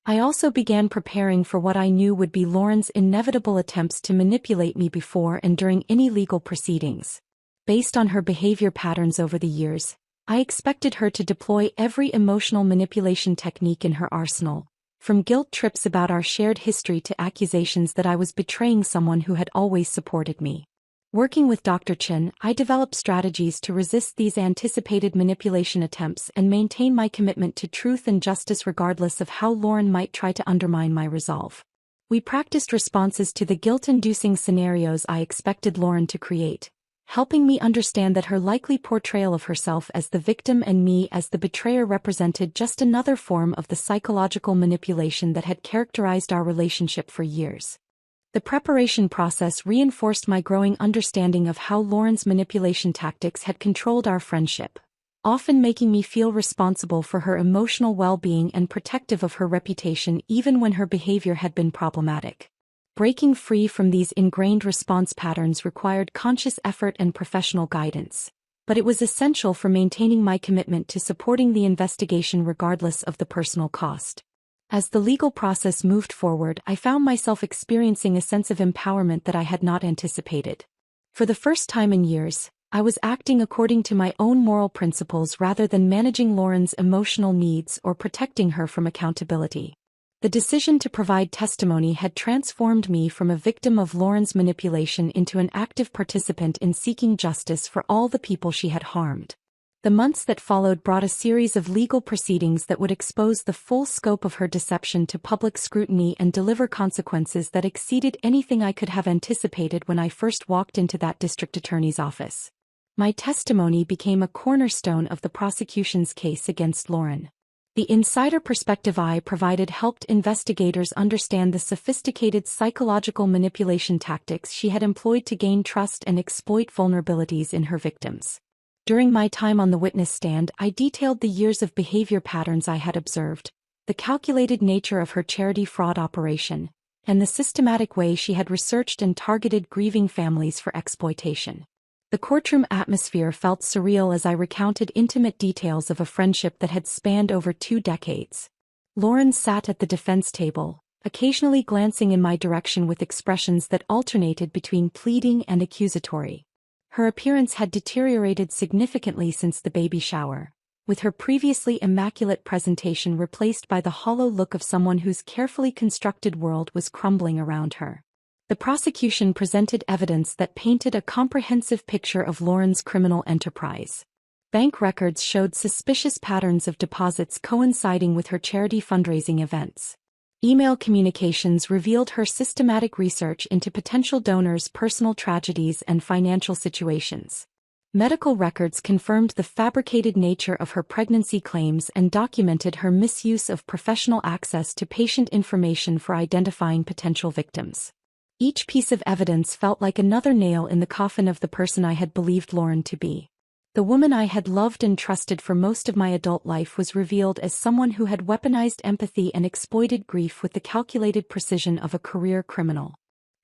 I also began preparing for what I knew would be Lauren's inevitable attempts to manipulate me before and during any legal proceedings. Based on her behavior patterns over the years, I expected her to deploy every emotional manipulation technique in her arsenal, from guilt trips about our shared history to accusations that I was betraying someone who had always supported me. Working with Dr. Chin, I developed strategies to resist these anticipated manipulation attempts and maintain my commitment to truth and justice regardless of how Lauren might try to undermine my resolve. We practiced responses to the guilt-inducing scenarios I expected Lauren to create, helping me understand that her likely portrayal of herself as the victim and me as the betrayer represented just another form of the psychological manipulation that had characterized our relationship for years. The preparation process reinforced my growing understanding of how Lauren's manipulation tactics had controlled our friendship, often making me feel responsible for her emotional well-being and protective of her reputation even when her behavior had been problematic. Breaking free from these ingrained response patterns required conscious effort and professional guidance, but it was essential for maintaining my commitment to supporting the investigation regardless of the personal cost. As the legal process moved forward, I found myself experiencing a sense of empowerment that I had not anticipated. For the first time in years, I was acting according to my own moral principles rather than managing Lauren's emotional needs or protecting her from accountability. The decision to provide testimony had transformed me from a victim of Lauren's manipulation into an active participant in seeking justice for all the people she had harmed. The months that followed brought a series of legal proceedings that would expose the full scope of her deception to public scrutiny and deliver consequences that exceeded anything I could have anticipated when I first walked into that district attorney's office. My testimony became a cornerstone of the prosecution's case against Lauren. The insider perspective I provided helped investigators understand the sophisticated psychological manipulation tactics she had employed to gain trust and exploit vulnerabilities in her victims. During my time on the witness stand, I detailed the years of behavior patterns I had observed, the calculated nature of her charity fraud operation, and the systematic way she had researched and targeted grieving families for exploitation. The courtroom atmosphere felt surreal as I recounted intimate details of a friendship that had spanned over 2 decades. Lauren sat at the defense table, occasionally glancing in my direction with expressions that alternated between pleading and accusatory. Her appearance had deteriorated significantly since the baby shower, with her previously immaculate presentation replaced by the hollow look of someone whose carefully constructed world was crumbling around her. The prosecution presented evidence that painted a comprehensive picture of Lauren's criminal enterprise. Bank records showed suspicious patterns of deposits coinciding with her charity fundraising events. Email communications revealed her systematic research into potential donors' personal tragedies and financial situations. Medical records confirmed the fabricated nature of her pregnancy claims and documented her misuse of professional access to patient information for identifying potential victims. Each piece of evidence felt like another nail in the coffin of the person I had believed Lauren to be. The woman I had loved and trusted for most of my adult life was revealed as someone who had weaponized empathy and exploited grief with the calculated precision of a career criminal.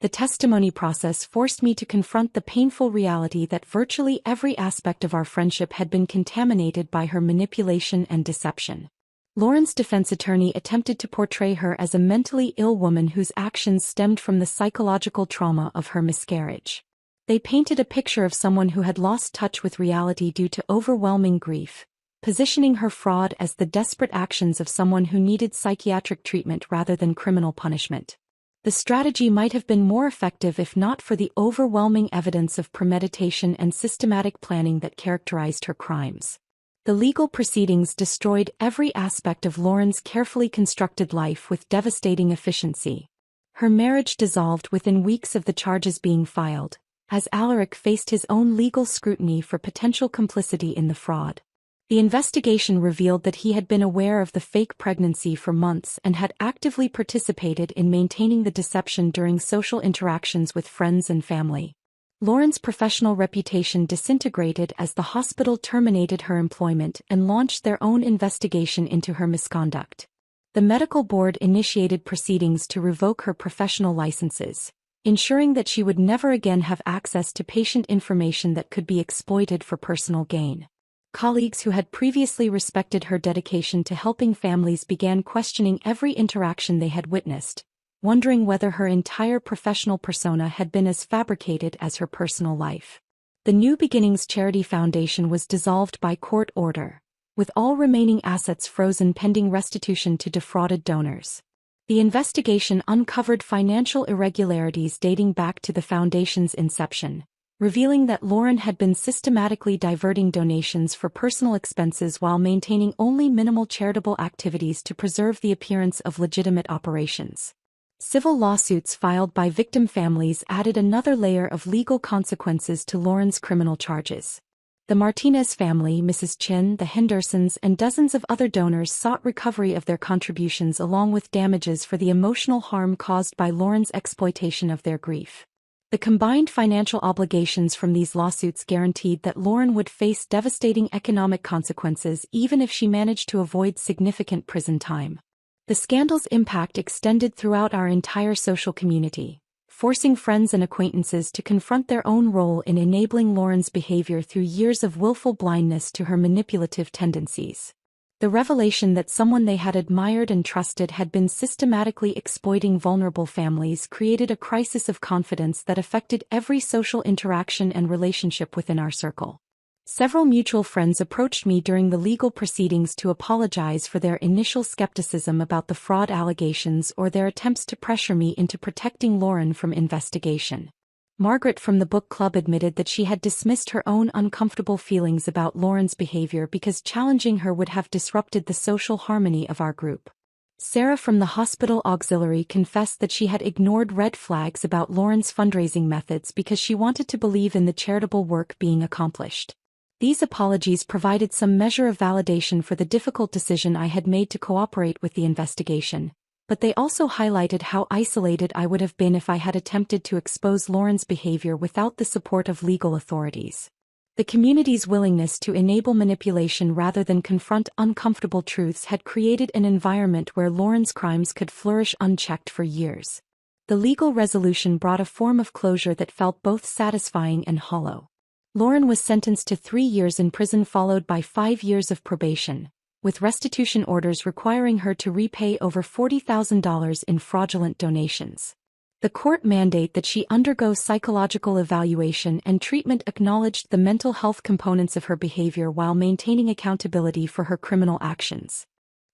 The testimony process forced me to confront the painful reality that virtually every aspect of our friendship had been contaminated by her manipulation and deception. Lauren's defense attorney attempted to portray her as a mentally ill woman whose actions stemmed from the psychological trauma of her miscarriage. They painted a picture of someone who had lost touch with reality due to overwhelming grief, positioning her fraud as the desperate actions of someone who needed psychiatric treatment rather than criminal punishment. The strategy might have been more effective if not for the overwhelming evidence of premeditation and systematic planning that characterized her crimes. The legal proceedings destroyed every aspect of Lauren's carefully constructed life with devastating efficiency. Her marriage dissolved within weeks of the charges being filed, as Alaric faced his own legal scrutiny for potential complicity in the fraud. The investigation revealed that he had been aware of the fake pregnancy for months and had actively participated in maintaining the deception during social interactions with friends and family. Lauren's professional reputation disintegrated as the hospital terminated her employment and launched their own investigation into her misconduct. The medical board initiated proceedings to revoke her professional licenses, ensuring that she would never again have access to patient information that could be exploited for personal gain. Colleagues who had previously respected her dedication to helping families began questioning every interaction they had witnessed, wondering whether her entire professional persona had been as fabricated as her personal life. The New Beginnings Charity Foundation was dissolved by court order, with all remaining assets frozen pending restitution to defrauded donors. The investigation uncovered financial irregularities dating back to the foundation's inception, revealing that Lauren had been systematically diverting donations for personal expenses while maintaining only minimal charitable activities to preserve the appearance of legitimate operations. Civil lawsuits filed by victim families added another layer of legal consequences to Lauren's criminal charges. The Martinez family, Mrs. Chin, the Hendersons, and dozens of other donors sought recovery of their contributions along with damages for the emotional harm caused by Lauren's exploitation of their grief. The combined financial obligations from these lawsuits guaranteed that Lauren would face devastating economic consequences even if she managed to avoid significant prison time. The scandal's impact extended throughout our entire social community, forcing friends and acquaintances to confront their own role in enabling Lauren's behavior through years of willful blindness to her manipulative tendencies. The revelation that someone they had admired and trusted had been systematically exploiting vulnerable families created a crisis of confidence that affected every social interaction and relationship within our circle. Several mutual friends approached me during the legal proceedings to apologize for their initial skepticism about the fraud allegations or their attempts to pressure me into protecting Lauren from investigation. Margaret from the book club admitted that she had dismissed her own uncomfortable feelings about Lauren's behavior because challenging her would have disrupted the social harmony of our group. Sarah from the hospital auxiliary confessed that she had ignored red flags about Lauren's fundraising methods because she wanted to believe in the charitable work being accomplished. These apologies provided some measure of validation for the difficult decision I had made to cooperate with the investigation, but they also highlighted how isolated I would have been if I had attempted to expose Lauren's behavior without the support of legal authorities. The community's willingness to enable manipulation rather than confront uncomfortable truths had created an environment where Lauren's crimes could flourish unchecked for years. The legal resolution brought a form of closure that felt both satisfying and hollow. Lauren was sentenced to 3 years in prison followed by 5 years of probation, with restitution orders requiring her to repay over $40,000 in fraudulent donations. The court mandate that she undergo psychological evaluation and treatment acknowledged the mental health components of her behavior while maintaining accountability for her criminal actions.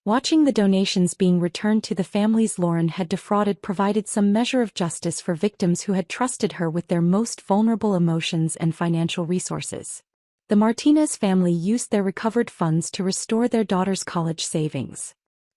Watching the donations being returned to the families Lauren had defrauded provided some measure of justice for victims who had trusted her with their most vulnerable emotions and financial resources. The Martinez family used their recovered funds to restore their daughter's college savings.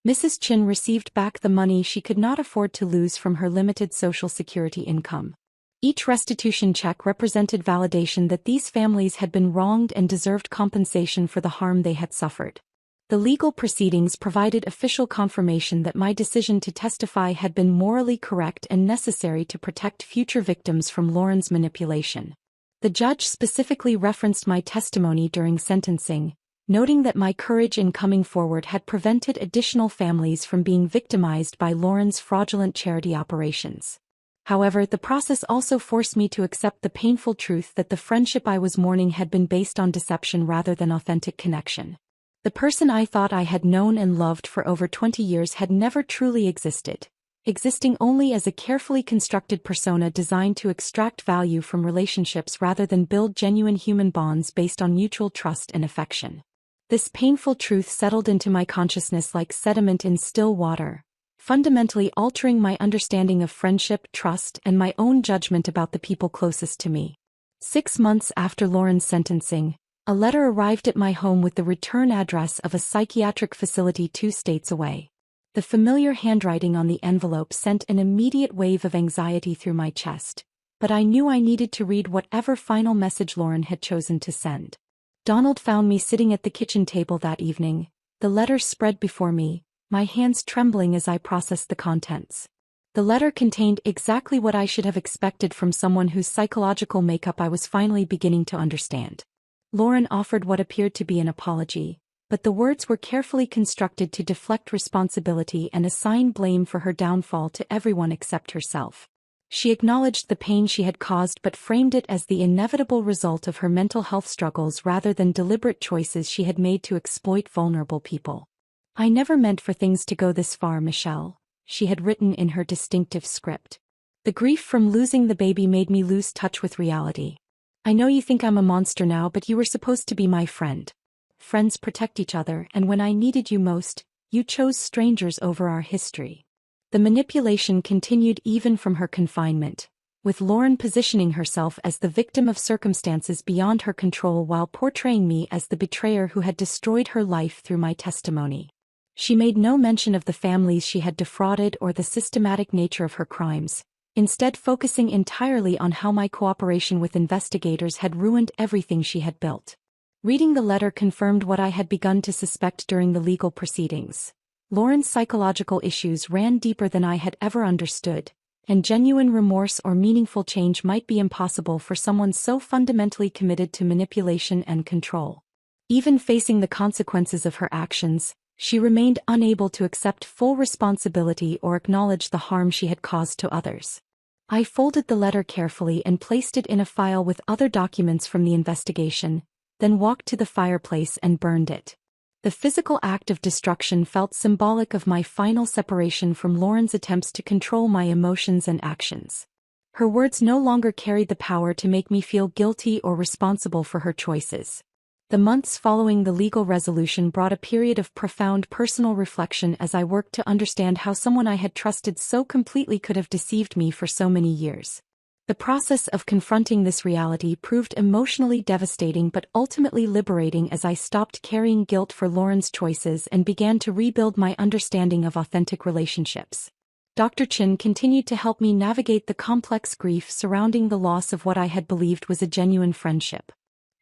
Mrs. Chin received back the money she could not afford to lose from her limited Social Security income. Each restitution check represented validation that these families had been wronged and deserved compensation for the harm they had suffered. The legal proceedings provided official confirmation that my decision to testify had been morally correct and necessary to protect future victims from Lauren's manipulation. The judge specifically referenced my testimony during sentencing, noting that my courage in coming forward had prevented additional families from being victimized by Lauren's fraudulent charity operations. However, the process also forced me to accept the painful truth that the friendship I was mourning had been based on deception rather than authentic connection. The person I thought I had known and loved for over 20 years had never truly existed. existing only as a carefully constructed persona designed to extract value from relationships rather than build genuine human bonds based on mutual trust and affection. This painful truth settled into my consciousness like sediment in still water, fundamentally altering my understanding of friendship, trust, and my own judgment about the people closest to me. 6 months after Lauren's sentencing, a letter arrived at my home with the return address of a psychiatric facility 2 states away. The familiar handwriting on the envelope sent an immediate wave of anxiety through my chest, but I knew I needed to read whatever final message Lauren had chosen to send. Donald found me sitting at the kitchen table that evening, the letter spread before me, my hands trembling as I processed the contents. The letter contained exactly what I should have expected from someone whose psychological makeup I was finally beginning to understand. Lauren offered what appeared to be an apology, but the words were carefully constructed to deflect responsibility and assign blame for her downfall to everyone except herself. She acknowledged the pain she had caused but framed it as the inevitable result of her mental health struggles rather than deliberate choices she had made to exploit vulnerable people. "I never meant for things to go this far, Michelle," she had written in her distinctive script. "The grief from losing the baby made me lose touch with reality. I know you think I'm a monster now, but you were supposed to be my friend. Friends protect each other, and when I needed you most, you chose strangers over our history." The manipulation continued even from her confinement, with Lauren positioning herself as the victim of circumstances beyond her control while portraying me as the betrayer who had destroyed her life through my testimony. She made no mention of the families she had defrauded or the systematic nature of her crimes, instead focusing entirely on how my cooperation with investigators had ruined everything she had built. Reading the letter confirmed what I had begun to suspect during the legal proceedings. Lauren's psychological issues ran deeper than I had ever understood, and genuine remorse or meaningful change might be impossible for someone so fundamentally committed to manipulation and control. Even facing the consequences of her actions, she remained unable to accept full responsibility or acknowledge the harm she had caused to others. I folded the letter carefully and placed it in a file with other documents from the investigation, then walked to the fireplace and burned it. The physical act of destruction felt symbolic of my final separation from Lauren's attempts to control my emotions and actions. Her words no longer carried the power to make me feel guilty or responsible for her choices. The months following the legal resolution brought a period of profound personal reflection as I worked to understand how someone I had trusted so completely could have deceived me for so many years. The process of confronting this reality proved emotionally devastating but ultimately liberating as I stopped carrying guilt for Lauren's choices and began to rebuild my understanding of authentic relationships. Dr. Chin continued to help me navigate the complex grief surrounding the loss of what I had believed was a genuine friendship.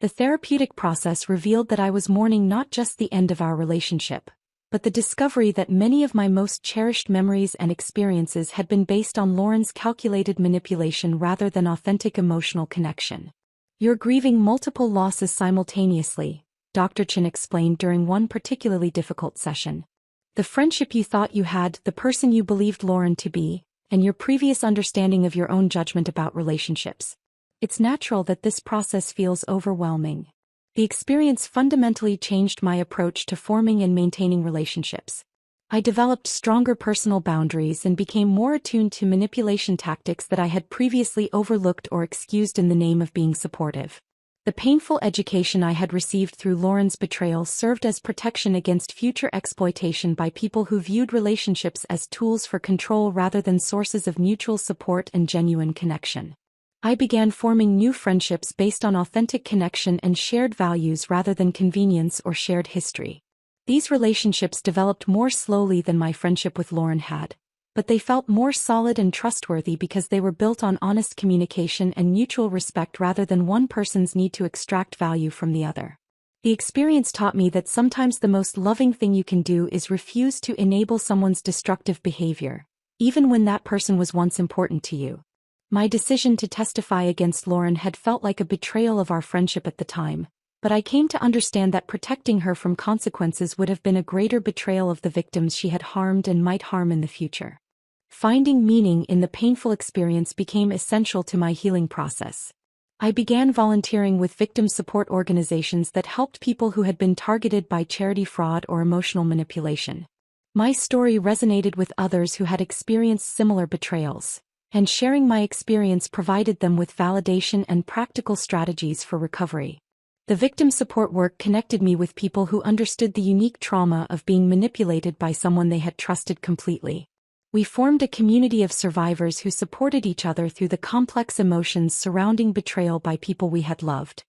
The therapeutic process revealed that I was mourning not just the end of our relationship, but the discovery that many of my most cherished memories and experiences had been based on Lauren's calculated manipulation rather than authentic emotional connection. "You're grieving multiple losses simultaneously," Dr. Chin explained during one particularly difficult session. "The friendship you thought you had, the person you believed Lauren to be, and your previous understanding of your own judgment about relationships. It's natural that this process feels overwhelming. The experience fundamentally changed my approach to forming and maintaining relationships. I developed stronger personal boundaries and became more attuned to manipulation tactics that I had previously overlooked or excused in the name of being supportive. The painful education I had received through Lauren's betrayal served as protection against future exploitation by people who viewed relationships as tools for control rather than sources of mutual support and genuine connection. I began forming new friendships based on authentic connection and shared values rather than convenience or shared history. These relationships developed more slowly than my friendship with Lauren had, but they felt more solid and trustworthy because they were built on honest communication and mutual respect rather than one person's need to extract value from the other. The experience taught me that sometimes the most loving thing you can do is refuse to enable someone's destructive behavior, even when that person was once important to you. My decision to testify against Lauren had felt like a betrayal of our friendship at the time, but I came to understand that protecting her from consequences would have been a greater betrayal of the victims she had harmed and might harm in the future. Finding meaning in the painful experience became essential to my healing process. I began volunteering with victim support organizations that helped people who had been targeted by charity fraud or emotional manipulation. My story resonated with others who had experienced similar betrayals, and sharing my experience provided them with validation and practical strategies for recovery. The victim support work connected me with people who understood the unique trauma of being manipulated by someone they had trusted completely. We formed a community of survivors who supported each other through the complex emotions surrounding betrayal by people we had loved.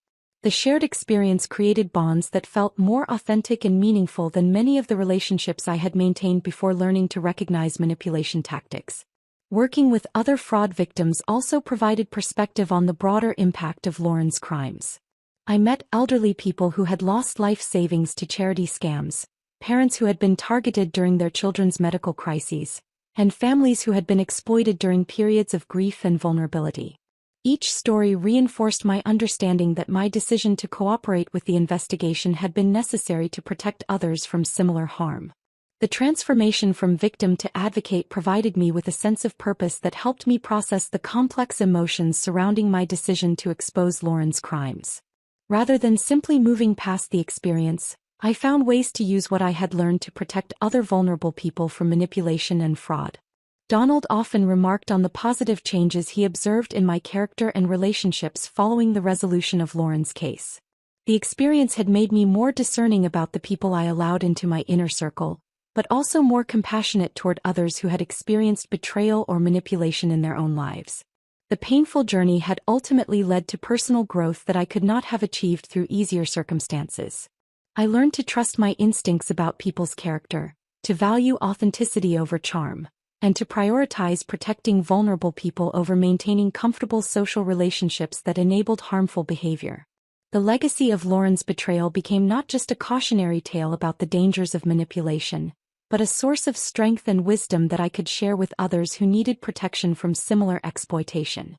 The shared experience created bonds that felt more authentic and meaningful than many of the relationships I had maintained before learning to recognize manipulation tactics. Working with other fraud victims also provided perspective on the broader impact of Lauren's crimes. I met elderly people who had lost life savings to charity scams, parents who had been targeted during their children's medical crises, and families who had been exploited during periods of grief and vulnerability. Each story reinforced my understanding that my decision to cooperate with the investigation had been necessary to protect others from similar harm. The transformation from victim to advocate provided me with a sense of purpose that helped me process the complex emotions surrounding my decision to expose Lauren's crimes. Rather than simply moving past the experience, I found ways to use what I had learned to protect other vulnerable people from manipulation and fraud. Donald often remarked on the positive changes he observed in my character and relationships following the resolution of Lauren's case. The experience had made me more discerning about the people I allowed into my inner circle, but also more compassionate toward others who had experienced betrayal or manipulation in their own lives. The painful journey had ultimately led to personal growth that I could not have achieved through easier circumstances. I learned to trust my instincts about people's character, to value authenticity over charm, and to prioritize protecting vulnerable people over maintaining comfortable social relationships that enabled harmful behavior. The legacy of Lauren's betrayal became not just a cautionary tale about the dangers of manipulation, but a source of strength and wisdom that I could share with others who needed protection from similar exploitation.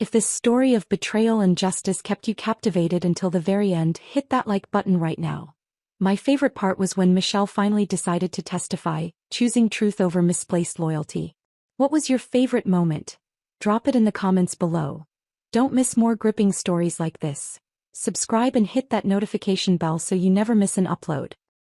If this story of betrayal and justice kept you captivated until the very end, hit that like button right now. My favorite part was when Michelle finally decided to testify, choosing truth over misplaced loyalty. What was your favorite moment? Drop it in the comments below. Don't miss more gripping stories like this. Subscribe and hit that notification bell so you never miss an upload.